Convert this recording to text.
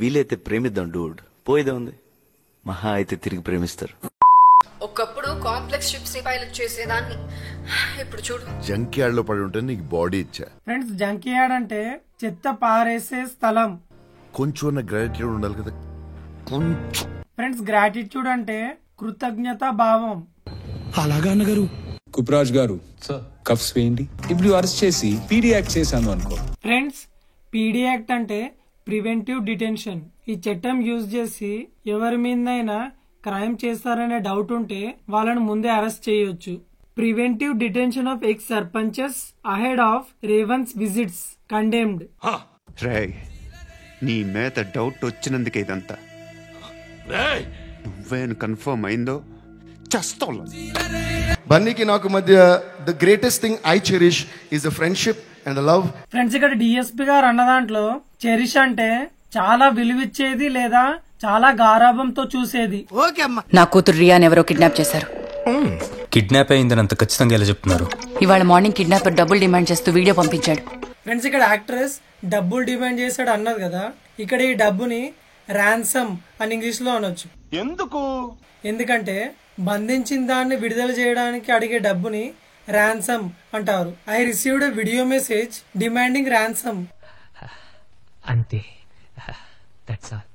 వీలైతే ప్రేమిద్దాం డూడ్, పోయేదే ఉంది, మహా అయితే తిరిగి ప్రేమిస్తారు. ఒకప్పుడు కాంప్లెక్స్ షిప్స్ ని పైలట్ చేసేదాన్ని, ఇప్పుడు చూడు. జంక్ యార్డ్ లో పడి ఉంటే నీకు బాడీ ఇచ్చా. ఫ్రెండ్స్, జంక్ యార్డ్ అంటే చెత్త పారేసే స్థలం. కొంచెం గ్రాటిట్యూడ్ ఉండాలి కదా, కొంచెం. ఫ్రెండ్స్, గ్రాటిట్యూడ్ అంటే కృతజ్ఞత భావం. అలాగా అన్నగారు. కుప్రాజ్ గారు కఫ్స్ వేయండి. ఇప్పుడు అరెస్ట్ చేసి పీడీ యాక్ట్ చేశాను అనుకో. ఫ్రెండ్స్, పీడీ యాక్ట్ అంటే ప్రివెంటివ్ డిటెన్షన్. ఈ చట్టం యూజ్ చేసి ఎవరి మీదైనా క్రైమ్ చేస్తారనే డౌట్ ఉంటే వాళ్ళని ముందే అరెస్ట్ చేయొచ్చు. Preventive detention of ex sarpanches ahead of Revanth's visits condemned. నీ మీద డౌట్ వచ్చినందుకే ఇదంతా. నువ్వేను కన్ఫర్మ్ అయిందో చస్తావు. బన్నీకి నాకు మధ్య the greatest thing I cherish is the friendship and the love. Friends, ఇక్కడ డిఎస్పీ గారు అన్న దాంట్లో చెరిష్ అంటే చాలా విలువిచ్చేది లేదా చాలా గారాభంతో చూసేది. నా కూతురు రియాని ఎవరో కిడ్నాప్ చేశారు. కిడ్నాప్ అయిందని అంత ఖచ్చితంగా ఎలా చెప్తున్నారు? ఇవాళ మార్నింగ్ కిడ్నాపర్ డబ్బులు డిమాండ్ చేస్తూ వీడియో పంపించాడు. ఫ్రెండ్స్, ఇక్కడ యాక్ట్రెస్ డబ్బులు డిమాండ్ చేశాడు అన్నది కదా, ఇక్కడ ఈ డబ్బుని ర్యాన్సమ్ అని ఇంగ్లీష్ లో అనొచ్చు. ఎందుకంటే బంధించిన దాన్ని విడుదల చేయడానికి అడిగే డబ్బుని ర్యాన్సమ్ అంటారు. I received a video message demanding ransom. అంతే. That's all.